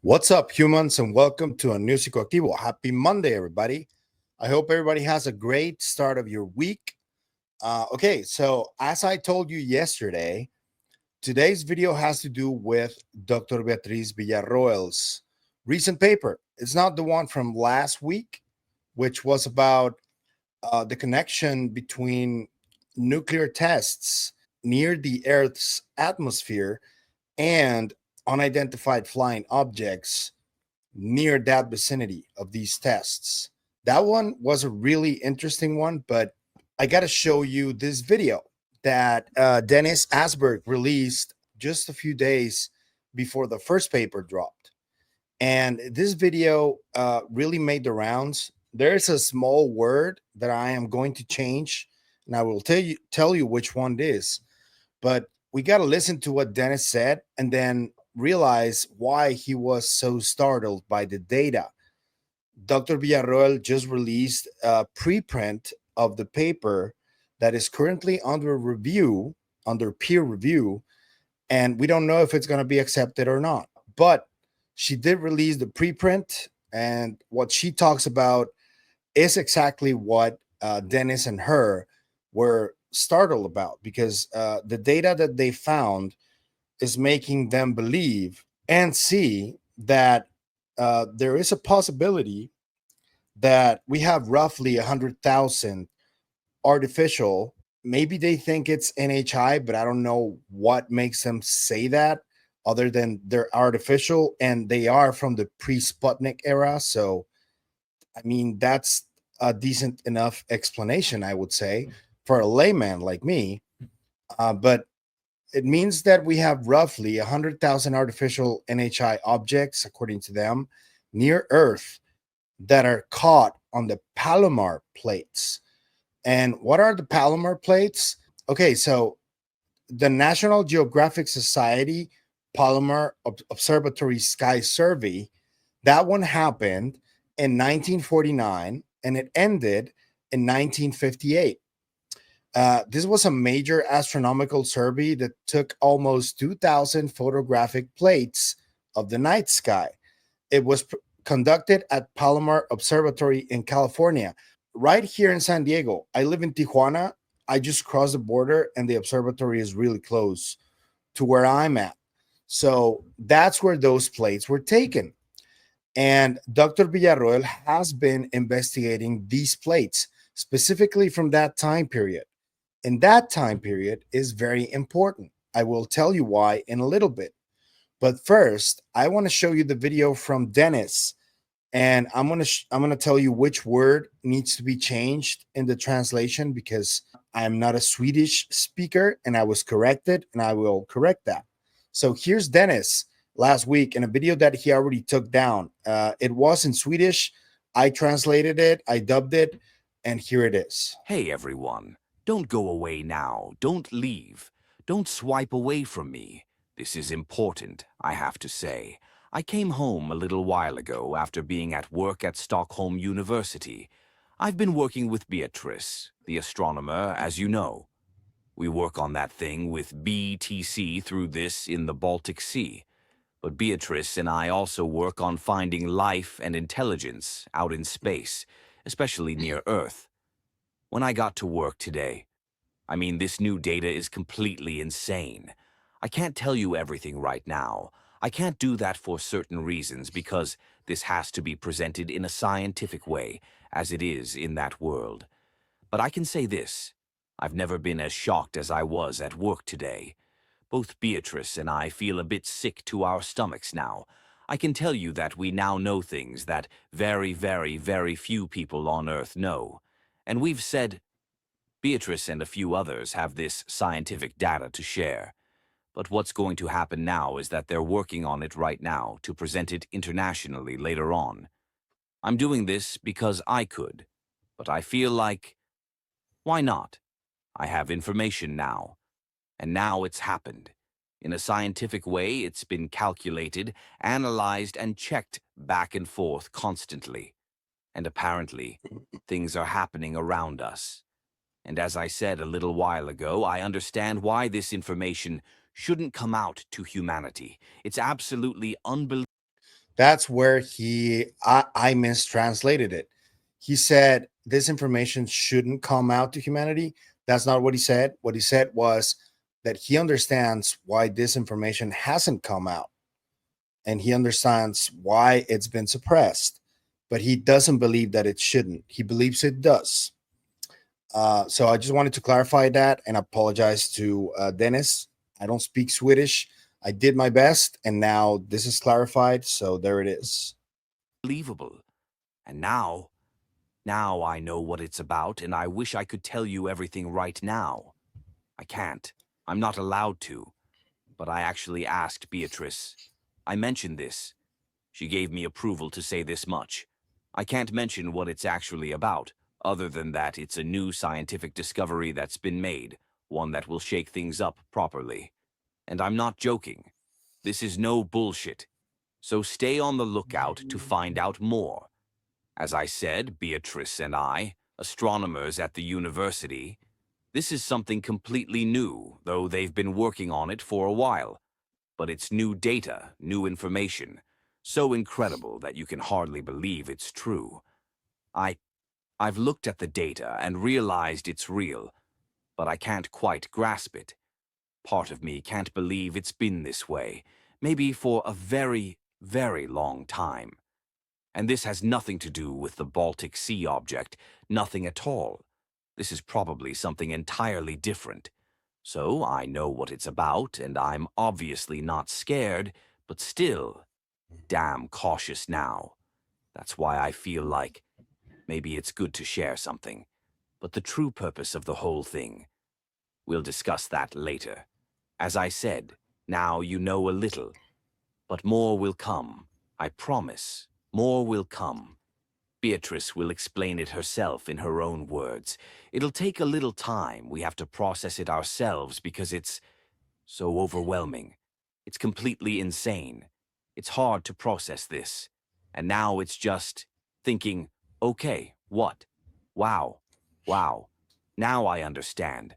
What's up, humans, and welcome to a new Psicoactivo. Happy Monday, everybody. I hope everybody has a great start of your week. Okay, so as I told you yesterday, today's video has to do with Dr. Beatriz Villarroel's recent paper. It's not the one from last week, which was about the connection between nuclear tests near the Earth's atmosphere and unidentified flying objects near that vicinity of these tests. That one was a really interesting one, but I got to show you this video that Dennis Asberg released just a few days before the first paper dropped. And this video really made the rounds. There's a small word that I am going to change, and I will tell you which one it is. But we got to listen to what Dennis said and then realize why he was so startled by the data. Dr. Villarroel just released a preprint of the paper that is currently under review, under peer review, and we don't know if it's going to be accepted or not. But she did release the preprint, and what she talks about is exactly what Dennis and her were startled about, because the data that they found is making them believe and see that there is a possibility that we have roughly 100,000 artificial. Maybe they think it's NHI, but I don't know what makes them say that other than they're artificial and they are from the pre-Sputnik era. So, I mean, that's a decent enough explanation, I would say, for a layman like me. But it means that we have roughly 100,000 artificial NHI objects, according to them, near Earth that are caught on the Palomar plates. And what are the Palomar plates? Okay, so the National Geographic Society Palomar Observatory Sky Survey, that one happened in 1949 and it ended in 1958. This was a major astronomical survey that took almost 2,000 photographic plates of the night sky. It was conducted at Palomar Observatory in California, right here in San Diego. I live in Tijuana. I just crossed the border, and the observatory is really close to where I'm at. So that's where those plates were taken. And Dr. Villarroel has been investigating these plates, specifically from that time period. And that time period is very important. I will tell you why in a little bit. But first, I want to show you the video from Dennis, and I'm gonna tell you which word needs to be changed in the translation, because I'm not a Swedish speaker and I was corrected, and I will correct that. So here's Dennis last week in a video that he already took down. It was in Swedish. I translated it, I dubbed it, and here it is. Hey everyone, don't go away now, don't leave, don't swipe away from me. This is important, I have to say. I came home a little while ago after being at work at Stockholm University. I've been working with Beatriz, the astronomer, as you know. We work on that thing with BTC through this in the Baltic Sea. But Beatriz and I also work on finding life and intelligence out in space, especially near Earth. When I got to work today, this new data is completely insane. I can't tell you everything right now. I can't do that for certain reasons because this has to be presented in a scientific way, as it is in that world. But I can say this, I've never been as shocked as I was at work today. Both Beatrice and I feel a bit sick to our stomachs now. I can tell you that we now know things that very, very, very few people on Earth know. And we've said, Beatrice and a few others have this scientific data to share. But what's going to happen now is that they're working on it right now to present it internationally later on. I'm doing this because I could, but I feel like, why not? I have information now, and now it's happened. In a scientific way, it's been calculated, analyzed, and checked back and forth constantly. And apparently, things are happening around us. And as I said a little while ago, I understand why this information shouldn't come out to humanity. It's absolutely unbelievable. That's where I mistranslated it. He said this information shouldn't come out to humanity. That's not what he said. What he said was that he understands why this information hasn't come out, and he understands why it's been suppressed, but he doesn't believe that it shouldn't. He believes it does. So I just wanted to clarify that and apologize to Dennis. I don't speak Swedish. I did my best, and now this is clarified. So there it is. Believable. And now I know what it's about, and I wish I could tell you everything right now. I can't. I'm not allowed to. But I actually asked Beatrice. I mentioned this. She gave me approval to say this much. I can't mention what it's actually about, other than that it's a new scientific discovery that's been made, one that will shake things up properly. And I'm not joking. This is no bullshit. So stay on the lookout to find out more. As I said, Beatrice and I, astronomers at the university, this is something completely new, though they've been working on it for a while. But it's new data, new information, so incredible that you can hardly believe it's true. I've looked at the data and realized it's real, but I can't quite grasp it. Part of me can't believe it's been this way, maybe for a very, very long time. And this has nothing to do with the Baltic Sea object, nothing at all. This is probably something entirely different. So I know what it's about, and I'm obviously not scared, but still, damn cautious now. That's why I feel like maybe it's good to share something. But the true purpose of the whole thing, we'll discuss that later. As I said, now you know a little, but more will come. I promise, more will come. Beatrice will explain it herself in her own words. It'll take a little time. We have to process it ourselves because it's so overwhelming. It's completely insane. It's hard to process this. And now it's just thinking, okay, what? Wow, wow. Now I understand.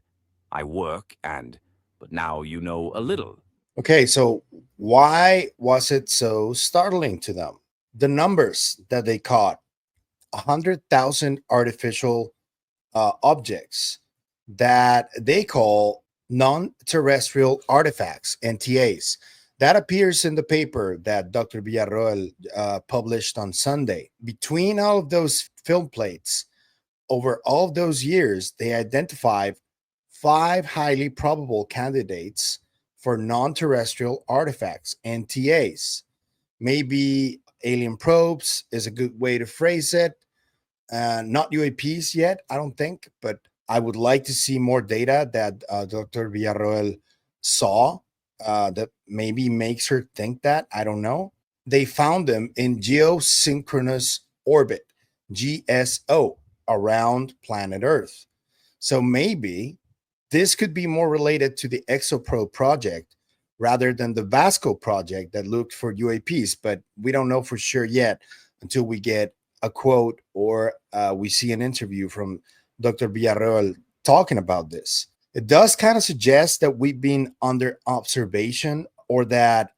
I work but now you know a little. Okay, so why was it so startling to them? The numbers that they caught: 100,000 artificial objects that they call non-terrestrial artifacts, NTAs. That appears in the paper that Dr. Villarroel published on Sunday. Between all of those film plates, over all of those years, they identified 5 highly probable candidates for non-terrestrial artifacts, NTAs. Maybe alien probes is a good way to phrase it. Not UAPs yet, I don't think, but I would like to see more data that Dr. Villarroel saw that maybe makes her think that. I don't know. They found them in geosynchronous orbit, GSO, around planet Earth. So maybe this could be more related to the ExoPro project rather than the Vasco project that looked for UAPs, but we don't know for sure yet until we get a quote or we see an interview from Dr. Villarroel talking about this. It does kind of suggest that we've been under observation, or that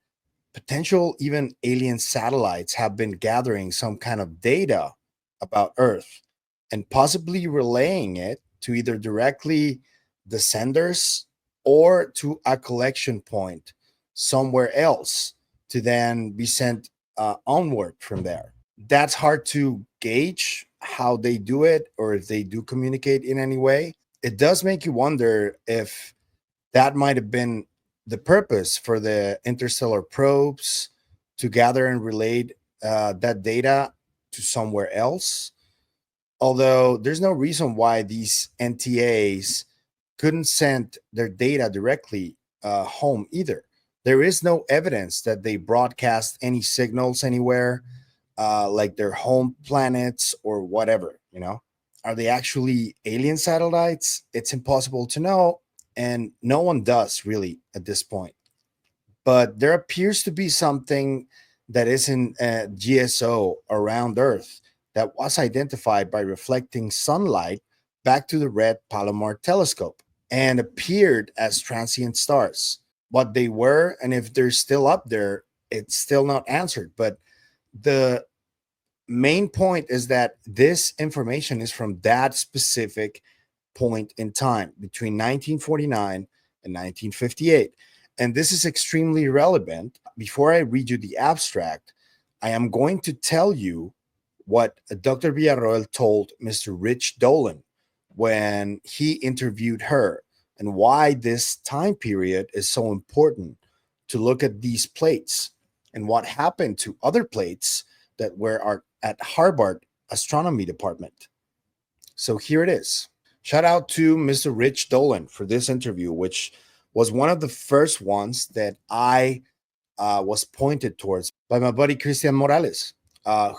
potential even alien satellites have been gathering some kind of data about Earth and possibly relaying it to either directly the senders or to a collection point somewhere else to then be sent onward from there. That's hard to gauge how they do it or if they do communicate in any way. It does make you wonder if that might have been the purpose for the interstellar probes, to gather and relate that data to somewhere else. Although there's no reason why these NTAs couldn't send their data directly home either. There is no evidence that they broadcast any signals anywhere, like their home planets or whatever, you know? Are they actually alien satellites? It's impossible to know, and no one does really at this point. But there appears to be something that is in GSO around Earth that was identified by reflecting sunlight back to the red Palomar telescope and appeared as transient stars. What they were and if they're still up there, it's still not answered. But the main point is that this information is from that specific point in time between 1949 and 1958. And this is extremely relevant. Before I read you the abstract, I am going to tell you what Dr. Villarroel told Mr. Rich Dolan when he interviewed her, and why this time period is so important to look at these plates and what happened to other plates that were at Harvard Astronomy Department. So here it is. Shout out to Mr. Rich Dolan for this interview, which was one of the first ones that I was pointed towards by my buddy Christian Morales,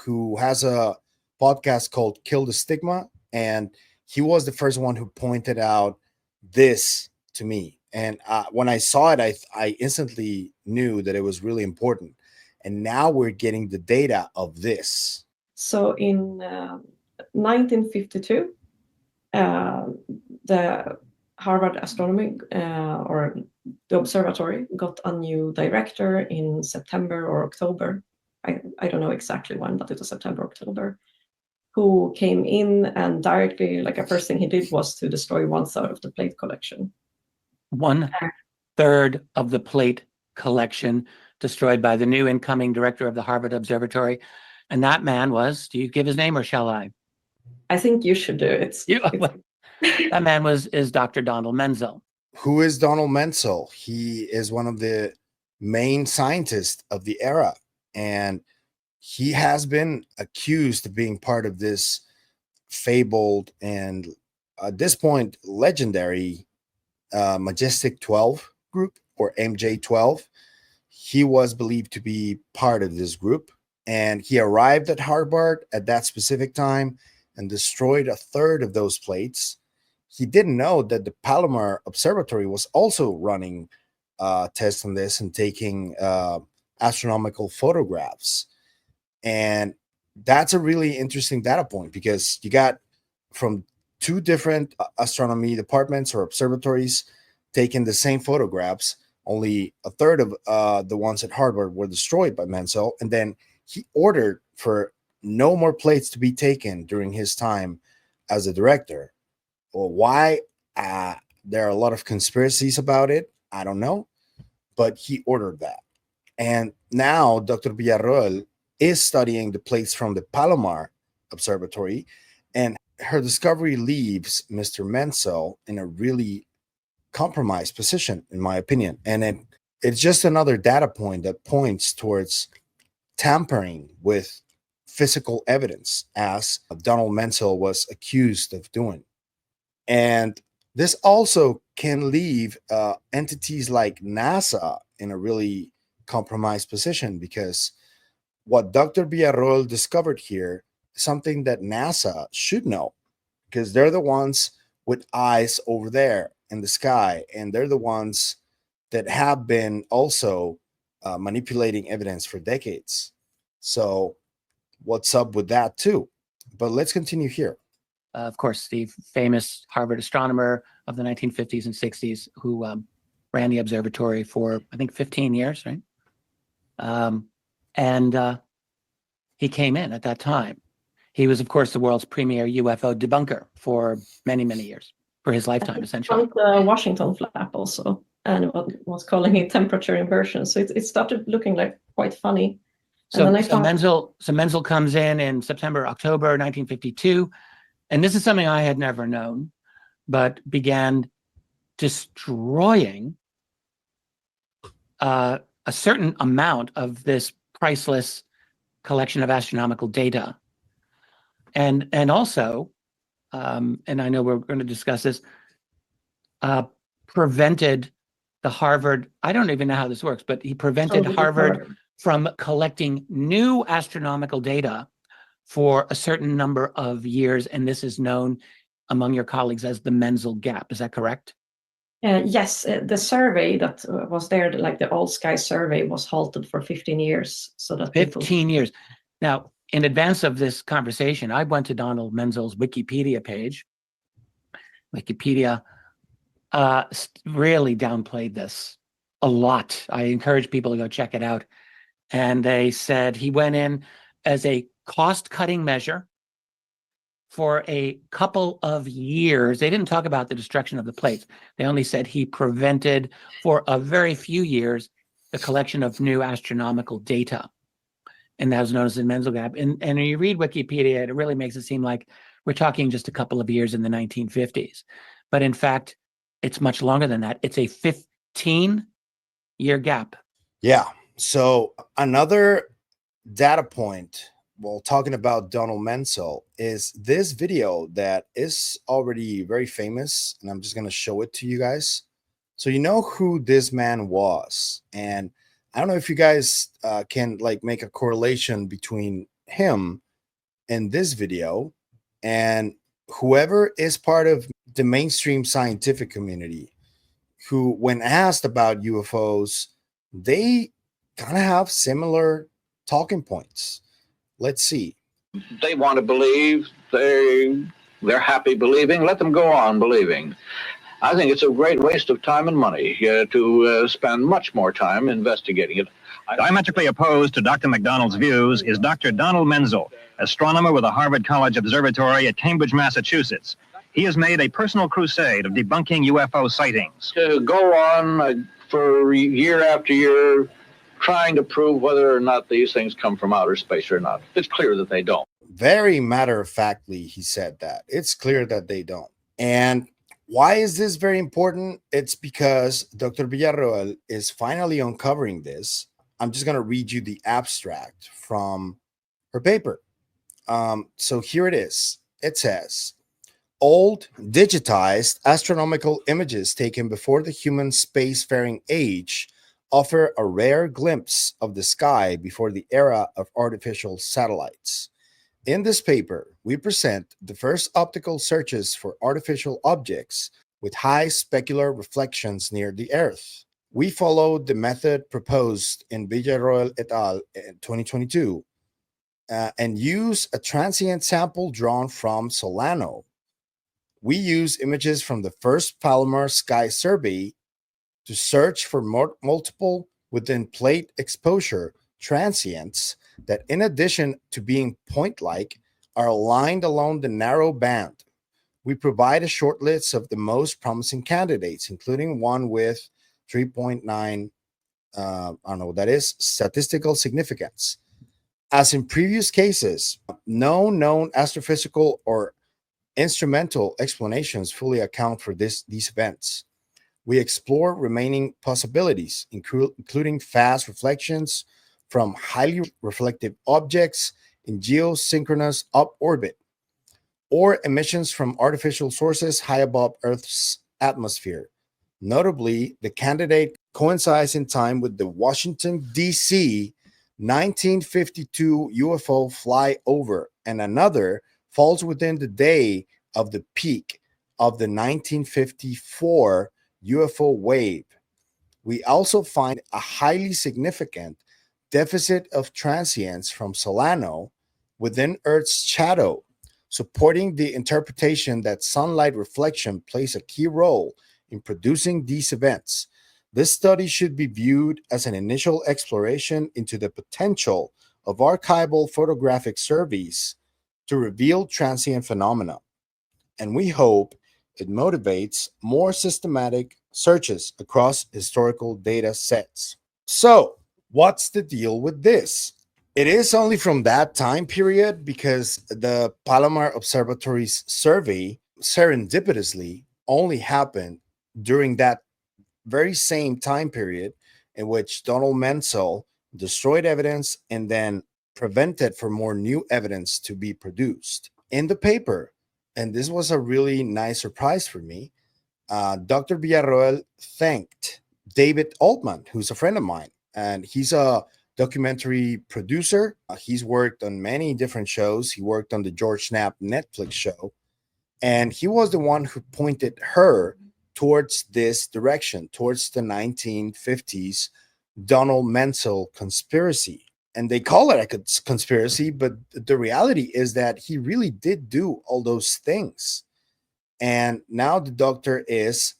who has a podcast called Kill the Stigma. And he was the first one who pointed out this to me. And when I saw it, I instantly knew that it was really important. And now we're getting the data of this. So in 1952, the Harvard Astronomy or the observatory got a new director in September or October. I don't know exactly when, but it was September, October, who came in and directly, like the first thing he did was to destroy 1/3 of the plate collection. 1/3 of the plate collection destroyed by the new incoming director of the Harvard Observatory. And that man was, do you give his name or shall I? I think you should do it. That man is Dr. Donald Menzel. Who is Donald Menzel? He is one of the main scientists of the era, and he has been accused of being part of this fabled and at this point legendary Majestic 12 group, or MJ12. He was believed to be part of this group, and he arrived at Harvard at that specific time and destroyed 1/3 of those plates. He didn't know that the Palomar Observatory was also running tests on this and taking astronomical photographs. And that's a really interesting data point, because you got from two different astronomy departments or observatories taking the same photographs. Only 1/3 of the ones at Harvard were destroyed by Menzel. And then he ordered for no more plates to be taken during his time as a director. Well, why? There are a lot of conspiracies about it. I don't know. But he ordered that. And now Dr. Villarroel is studying the plates from the Palomar Observatory, and her discovery leaves Mr. Menzel in a really compromised position, in my opinion. And it's just another data point that points towards tampering with physical evidence, as Donald Menzel was accused of doing. And this also can leave entities like NASA in a really compromised position, because what Dr. Villarroel discovered here is something that NASA should know, because they're the ones with eyes over there in the sky, and they're the ones that have been also manipulating evidence for decades. So what's up with that too? But let's continue here. Of course, the famous Harvard astronomer of the 1950s and 60s who ran the observatory for, I think, 15 years, right? And he came in at that time. He was, of course, the world's premier UFO debunker for many, many years, for his lifetime, essentially. The Washington flap also, and was calling it temperature inversion. So it started looking like quite funny. And So Menzel comes in September, October 1952. And this is something I had never known, but began destroying a certain amount of this priceless collection of astronomical data. And also, and I know we're going to discuss this, prevented the Harvard, I don't even know how this works, but he prevented Harvard from collecting new astronomical data for a certain number of years, and this is known among your colleagues as the Menzel gap. Is that correct? Yes, the survey that was there, like the All Sky survey, was halted for 15 years. So that 15 years. Now, in advance of this conversation, I went to Donald Menzel's Wikipedia page. Wikipedia really downplayed this a lot. I encourage people to go check it out. And they said he went in as a cost-cutting measure for a couple of years. They didn't talk about the destruction of the plates. They only said he prevented for a very few years the collection of new astronomical data. And that was known as the Menzel gap. And when you read Wikipedia, it really makes it seem like we're talking just a couple of years in the 1950s. But in fact, it's much longer than that. It's a 15-year gap. Yeah. So another data point, well, talking about Donald Menzel, is this video that is already very famous, and I'm just going to show it to you guys. So you know who this man was, and I don't know if you guys can like make a correlation between him and this video and whoever is part of the mainstream scientific community, who, when asked about UFOs, they kind of have similar talking points. Let's see. They want to believe. They're happy believing. Let them go on believing. I think it's a great waste of time and money to spend much more time investigating it. Diametrically opposed to Dr. McDonald's views is Dr. Donald Menzel, astronomer with the Harvard College Observatory at Cambridge, Massachusetts. He has made a personal crusade of debunking UFO sightings. To go on for year after year trying to prove whether or not these things come from outer space or not. It's clear that they don't. Very matter-of-factly, he said that. It's clear that they don't. And why is this very important? It's because Dr. Villarroel is finally uncovering this. I'm just going to read you the abstract from her paper. So here it is. It says, old digitized astronomical images taken before the human spacefaring age offer a rare glimpse of the sky before the era of artificial satellites. In this paper, we present the first optical searches for artificial objects with high specular reflections near the Earth. We followed the method proposed in Villarroel et al. In 2022 and use a transient sample drawn from Solano. We use images from the first Palomar sky survey to search for multiple within plate exposure transients that, in addition to being point-like, are aligned along the narrow band. We provide a short list of the most promising candidates, including one with 3.9, I don't know what that is, statistical significance. As in previous cases, no known astrophysical or instrumental explanations fully account for these events. We explore remaining possibilities, including fast reflections from highly reflective objects in geosynchronous up-orbit, or emissions from artificial sources high above Earth's atmosphere. Notably, the candidate coincides in time with the Washington, D.C. 1952 UFO flyover, and another falls within the day of the peak of the 1954 UFO wave. We also find a highly significant deficit of transients from Solano within Earth's shadow, supporting the interpretation that sunlight reflection plays a key role in producing these events. This study should be viewed as an initial exploration into the potential of archival photographic surveys to reveal transient phenomena, and we hope it motivates more systematic searches across historical data sets. So, what's the deal with this? It is only from that time period because the Palomar Observatory's survey serendipitously only happened during that very same time period in which Donald Menzel destroyed evidence and then prevented for more new evidence to be produced. In the paper, and this was a really nice surprise for me, Dr. Villarroel thanked David Altman, who's a friend of mine, and he's a documentary producer. He's worked on many different shows. He worked on the George Knapp Netflix show, and he was the one who pointed her towards this direction, towards the 1950s Donald Menzel conspiracy. And they call it a conspiracy, but the reality is that he really did do all those things. And now the doctor is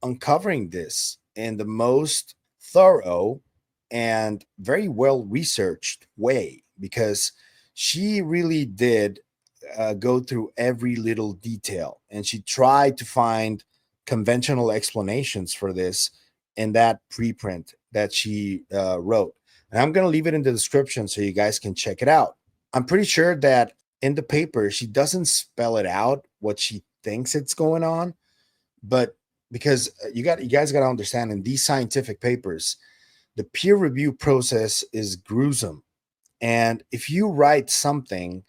uncovering this in the most thorough and very well researched way, because she really did go through every little detail, and she tried to find conventional explanations for this in that preprint that she wrote. And I'm going to leave it in the description so you guys can check it out. I'm pretty sure that in the paper, she doesn't spell it out what she thinks it's going on, but because you guys got to understand, in these scientific papers, the peer review process is gruesome. And if you write something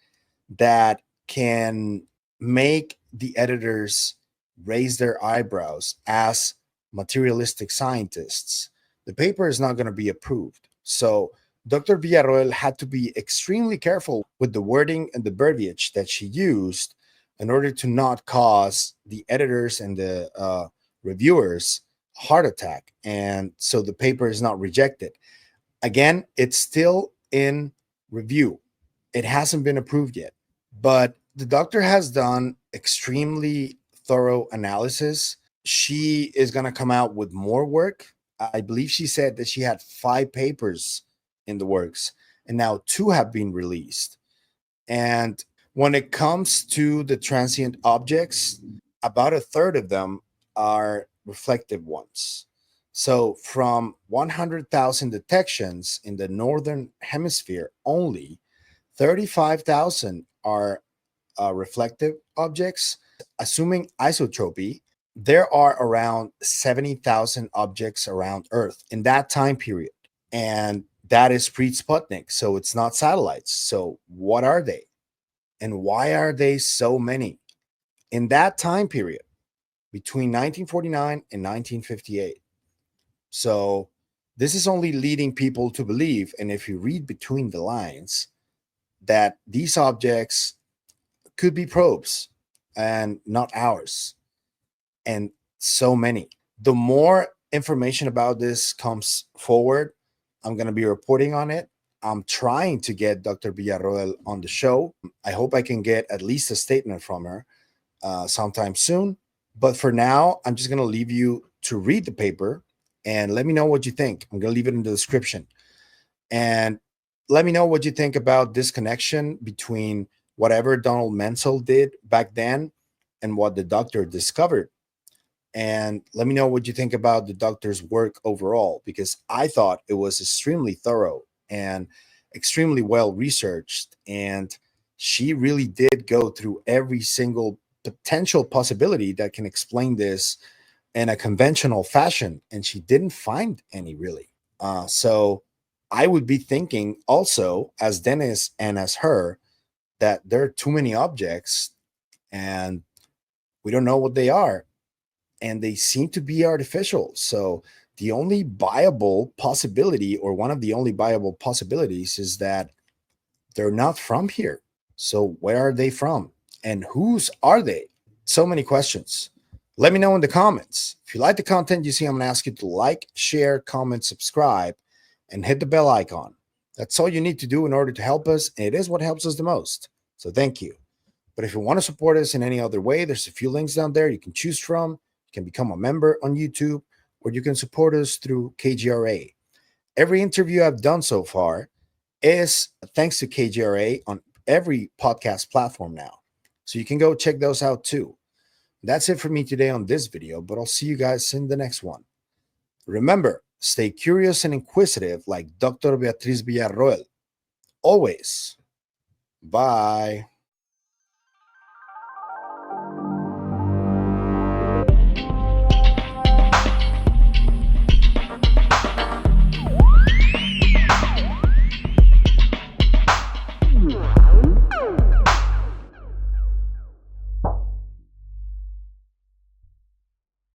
that can make the editors raise their eyebrows as materialistic scientists, the paper is not going to be approved. So Dr. Villarroel had to be extremely careful with the wording and the verbiage that she used in order to not cause the editors and the reviewers a heart attack. And so the paper is not rejected. Again, it's still in review. It hasn't been approved yet, but the doctor has done extremely thorough analysis. She is going to come out with more work. I believe she said that she had 5 papers in the works, and now 2 have been released. And when it comes to the transient objects, about a third of them are reflective ones. So from 100,000 detections in the northern hemisphere only, 35,000 are reflective objects. Assuming isotropy, there are around 70,000 objects around Earth in that time period. And that is pre-Sputnik, so it's not satellites. So what are they? And why are they so many? In that time period, between 1949 and 1958. So this is only leading people to believe, and if you read between the lines, that these objects could be probes and not ours. And so many. The more information about this comes forward, I'm going to be reporting on it. I'm trying to get Dr. Villarroel on the show. I hope I can get at least a statement from her sometime soon. But for now, I'm just going to leave you to read the paper and let me know what you think. I'm going to leave it in the description. And let me know what you think about this connection between whatever Donald Menzel did back then and what the doctor discovered. And let me know what you think about the doctor's work overall, because I thought it was extremely thorough and extremely well researched. And she really did go through every single potential possibility that can explain this in a conventional fashion. And she didn't find any really. So I would be thinking also, as Dennis and as her, that there are too many objects and we don't know what they are. And they seem to be artificial. So the only viable possibility, or one of the only viable possibilities, is that they're not from here. So where are they from? And whose are they? So many questions. Let me know in the comments. If you like the content you see, I'm going to ask you to like, share, comment, subscribe, and hit the bell icon. That's all you need to do in order to help us. And it is what helps us the most. So thank you. But if you want to support us in any other way, there's a few links down there you can choose from. You can become a member on YouTube, or you can support us through KGRA. Every interview I've done so far is thanks to KGRA on every podcast platform now. So you can go check those out too. That's it for me today on this video, but I'll see you guys in the next one. Remember, stay curious and inquisitive like Dr. Beatriz Villarroel. Always. Bye.